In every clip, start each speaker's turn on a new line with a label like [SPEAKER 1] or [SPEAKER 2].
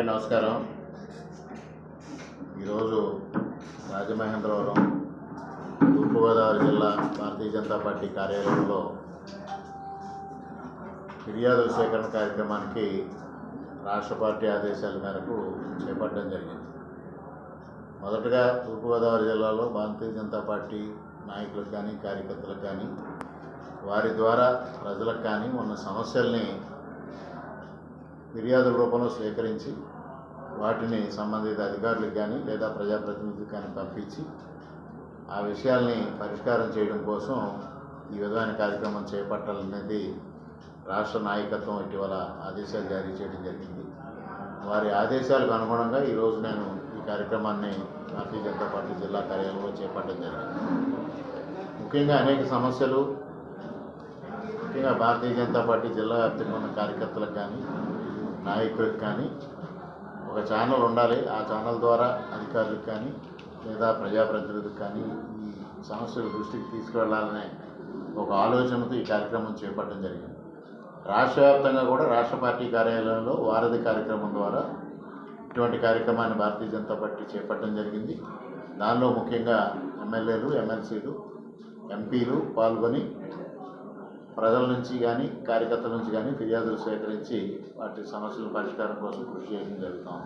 [SPEAKER 1] నమస్కారం. ఈరోజు రాజమహేంద్రవరం తూర్పుగోదావరి జిల్లా భారతీయ జనతా పార్టీ కార్యాలయంలో ఫిర్యాదుల సేకరణ కార్యక్రమానికి రాష్ట్ర పార్టీ ఆదేశాల మేరకు చేపట్టడం జరిగింది. మొదటగా తూర్పుగోదావరి జిల్లాలో భారతీయ జనతా పార్టీ నాయకులకు కానీ కార్యకర్తలకు కానీ వారి ద్వారా ప్రజలకు కానీ ఉన్న సమస్యల్ని ఫిర్యాదుల రూపంలో స్వీకరించి వాటిని సంబంధిత అధికారులకు కానీ లేదా ప్రజాప్రతినిధులకు కానీ పంపించి ఆ విషయాల్ని పరిష్కారం చేయడం కోసం ఈ విధమైన కార్యక్రమం చేపట్టాలనేది రాష్ట్ర నాయకత్వం ఇటీవల ఆదేశాలు జారీ చేయడం జరిగింది. వారి ఆదేశాలకు అనుగుణంగా ఈరోజు నేను ఈ కార్యక్రమాన్ని భారతీయ జనతా పార్టీ జిల్లా కార్యాలయంలో చేపట్టడం జరిగింది. ముఖ్యంగా అనేక సమస్యలు ముఖ్యంగా భారతీయ జనతా పార్టీ జిల్లా వ్యాప్తంగా ఉన్న కార్యకర్తలకు కానీ నాయకులకు కానీ ఒక ఛానల్ ఉండాలి. ఆ ఛానల్ ద్వారా అధికారులకు కానీ లేదా ప్రజాప్రతినిధులకు కానీ ఈ సమస్యల దృష్టికి తీసుకువెళ్లాలనే ఒక ఆలోచనతో ఈ కార్యక్రమం చేపట్టడం జరిగింది. రాష్ట్ర వ్యాప్తంగా కూడా రాష్ట్ర పార్టీ కార్యాలయంలో వారధి కార్యక్రమం ద్వారా ఇటువంటి కార్యక్రమాన్ని భారతీయ జనతా పార్టీ చేపట్టడం జరిగింది. దానిలో ముఖ్యంగా ఎమ్మెల్యేలు, ఎమ్మెల్సీలు, ఎంపీలు పాల్గొని ప్రజల నుంచి కానీ కార్యకర్తల నుంచి కానీ ఫిర్యాదులు స్వీకరించి వాటి సమస్యల పరిష్కారం కోసం కృషి చేయడం జరుగుతాం.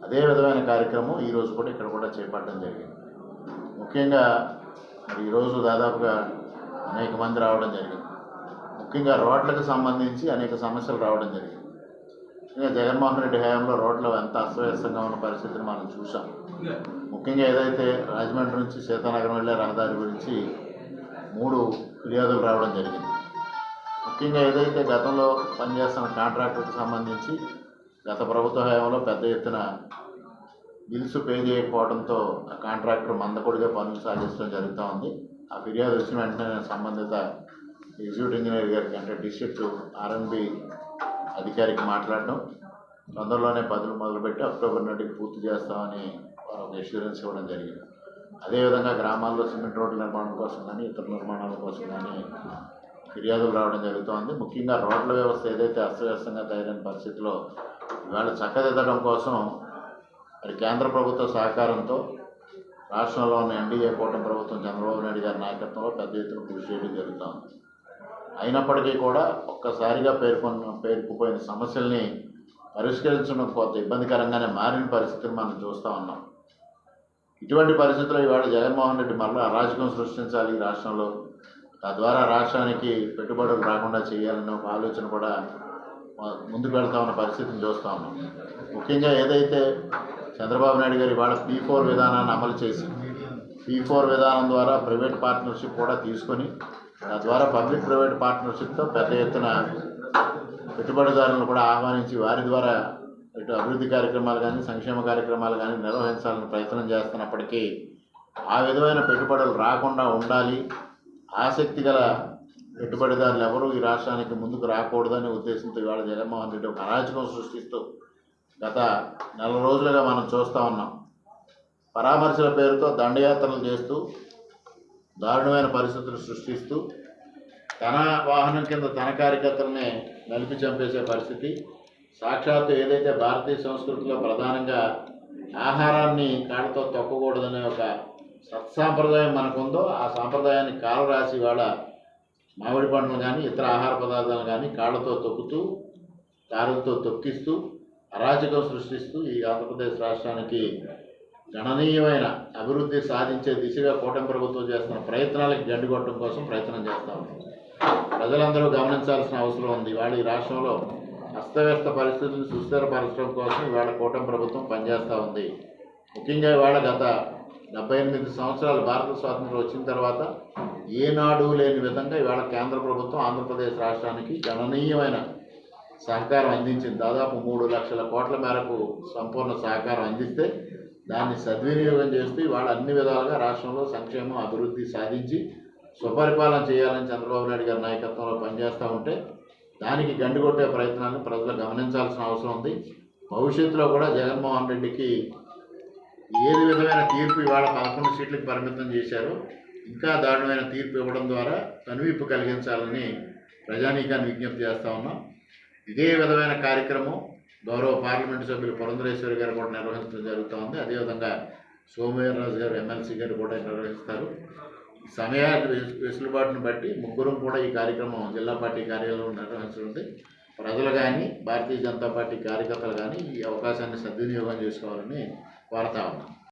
[SPEAKER 1] అదే విధమైన కార్యక్రమం ఈరోజు కూడా ఇక్కడ కూడా చేపట్టడం జరిగింది. ముఖ్యంగా ఈరోజు దాదాపుగా అనేక మంది రావడం జరిగింది. ముఖ్యంగా రోడ్లకు సంబంధించి అనేక సమస్యలు రావడం జరిగింది. ఇంకా జగన్మోహన్ రెడ్డి హయాంలో రోడ్లు ఎంత అస్తవ్యస్తంగా ఉన్న పరిస్థితిని మనం చూసాం. ముఖ్యంగా ఏదైతే రాజమండ్రి నుంచి సీతానగరం వెళ్ళే రహదారి గురించి 3 ఫిర్యాదులు రావడం జరిగింది. ముఖ్యంగా ఏదైతే గతంలో పనిచేస్తున్న కాంట్రాక్టర్కి సంబంధించి గత ప్రభుత్వ హయాంలో పెద్ద ఎత్తున బిల్స్ పే చేయకపోవడంతో ఆ కాంట్రాక్టర్ మందకొడిగా పనులు సాగించడం జరుగుతూ ఉంది. ఆ ఫిర్యాదు వచ్చిన వెంటనే సంబంధిత ఎగ్జిక్యూటివ్ ఇంజనీర్ గారికి అంటే డిస్ట్రిక్ట్ R&B అధికారికి మాట్లాడడం, తొందరలోనే పనులు మొదలుపెట్టి అక్టోబర్ నాటికి పూర్తి చేస్తామని వారు ఒక అష్యూరెన్స్ ఇవ్వడం జరిగింది. అదేవిధంగా గ్రామాల్లో సిమెంట్ రోడ్ల నిర్మాణం కోసం కానీ ఇతర నిర్మాణాల కోసం కానీ ఫిర్యాదులు రావడం జరుగుతోంది. ముఖ్యంగా రోడ్ల వ్యవస్థ ఏదైతే అస్తవ్యస్తంగా తయారైన పరిస్థితిలో ఇవాళ చక్కదిద్దడం కోసం మరి కేంద్ర ప్రభుత్వ సహకారంతో రాష్ట్రంలో ఉన్న NDA కూటమి ప్రభుత్వం చంద్రబాబు నాయుడు గారి నాయకత్వంలో పెద్ద ఎత్తున కృషి చేయడం జరుగుతోంది. అయినప్పటికీ కూడా ఒక్కసారిగా పేరుకుపోయిన సమస్యల్ని పరిష్కరించడం కొంత ఇబ్బందికరంగానే మారిన పరిస్థితిని మనం చూస్తూ ఉన్నాం. ఇటువంటి పరిస్థితుల్లో ఇవాళ జగన్మోహన్ రెడ్డి మళ్ళీ అరాచకం సృష్టించాలి రాష్ట్రంలో, తద్వారా రాష్ట్రానికి పెట్టుబడులు రాకుండా చేయాలన్న ఒక ఆలోచన కూడా ముందుకు వెళ్తా ఉన్న పరిస్థితిని చూస్తూ ఉన్నాం. ముఖ్యంగా ఏదైతే చంద్రబాబు నాయుడు గారు ఇవాళ P4 విధానాన్ని అమలు చేసి P4 విధానం ద్వారా ప్రైవేట్ పార్ట్నర్షిప్ కూడా తీసుకొని తద్వారా పబ్లిక్ ప్రైవేట్ పార్ట్నర్షిప్తో పెద్ద ఎత్తున పెట్టుబడిదారులను కూడా ఆహ్వానించి వారి ద్వారా ఇటు అభివృద్ధి కార్యక్రమాలు కానీ సంక్షేమ కార్యక్రమాలు కానీ నిర్వహించాలని ప్రయత్నం చేస్తున్నప్పటికీ ఆ విధమైన పెట్టుబడులు రాకుండా ఉండాలి, ఆసక్తి గల పెట్టుబడిదారులు ఎవరు ఈ రాష్ట్రానికి ముందుకు రాకూడదనే ఉద్దేశంతో ఇవాళ జగన్మోహన్ రెడ్డి ఒక అరాచకం సృష్టిస్తూ గత 4 రోజులుగా మనం చూస్తూ ఉన్నాం. పరామర్శల పేరుతో దండయాత్రలు చేస్తూ దారుణమైన పరిస్థితులు సృష్టిస్తూ తన వాహనం కింద తన కార్యకర్తలనే నలిపి చంపేసే పరిస్థితి. సాక్షాత్తు ఏదైతే భారతీయ సంస్కృతిలో ప్రధానంగా ఆహారాన్ని కాళ్ళతో తొక్కకూడదనే ఒక సత్సాంప్రదాయం మనకుందో ఆ సాంప్రదాయాన్ని కాలరాసి వాళ్ళ మామిడి పండ్లు కానీ ఇతర ఆహార పదార్థాలు కానీ కాళ్ళతో తొక్కుతూ కారులతో తొక్కిస్తూ అరాచకం సృష్టిస్తూ ఈ ఆంధ్రప్రదేశ్ రాష్ట్రానికి గణనీయమైన అభివృద్ధి సాధించే దిశగా కూటమి ప్రభుత్వం చేస్తున్న ప్రయత్నాలకు గండికొట్టడం కోసం ప్రయత్నం చేస్తూ ఉంది. ప్రజలందరూ గమనించాల్సిన అవసరం ఉంది. ఇవాళ ఈ రాష్ట్రంలో అస్తవ్యస్త పరిస్థితులను సుస్థిరపరచడం కోసం ఇవాళ కూటమి ప్రభుత్వం పనిచేస్తూ ఉంది. ముఖ్యంగా ఇవాళ గత 78 సంవత్సరాలు భారత స్వాతంత్రం వచ్చిన తర్వాత ఏనాడు లేని విధంగా ఇవాళ కేంద్ర ప్రభుత్వం ఆంధ్రప్రదేశ్ రాష్ట్రానికి గణనీయమైన సహకారం అందించింది. దాదాపు 3 లక్షల కోట్ల మేరకు సంపూర్ణ సహకారం అందిస్తే దాన్ని సద్వినియోగం చేస్తూ ఇవాళ అన్ని విధాలుగా రాష్ట్రంలో సంక్షేమం అభివృద్ధి సాధించి స్వపరిపాలన చేయాలని చంద్రబాబు నాయుడు గారి నాయకత్వంలో పనిచేస్తూ ఉంటే దానికి గండికొట్టే ప్రయత్నాలను ప్రజలు గమనించాల్సిన అవసరం ఉంది. భవిష్యత్తులో కూడా జగన్మోహన్ రెడ్డికి ఏది విధమైన తీర్పు ఇవాళ 11 సీట్లకు పరిమితం చేశారో ఇంకా దారుణమైన తీర్పు ఇవ్వడం ద్వారా కనువిప్పు కలిగించాలని ప్రజానీకాన్ని విజ్ఞప్తి చేస్తూ ఉన్నాం. ఇదే విధమైన కార్యక్రమం గౌరవ పార్లమెంటు సభ్యులు పురంధరేశ్వరి గారు కూడా నిర్వహించడం జరుగుతూ ఉంది. అదేవిధంగా సోమవీర్రాజు గారు ఎమ్మెల్సీ గారు కూడా నిర్వహిస్తారు. సమయాన్ని వెసులుబాటును బట్టి ముగ్గురం కూడా ఈ కార్యక్రమం జిల్లా పార్టీ కార్యాలయంలో నిర్వహించనుంది. ప్రజలు కానీ భారతీయ జనతా పార్టీ కార్యకర్తలు కానీ ఈ అవకాశాన్ని సద్వినియోగం చేసుకోవాలని కోరుతా ఉన్నాం.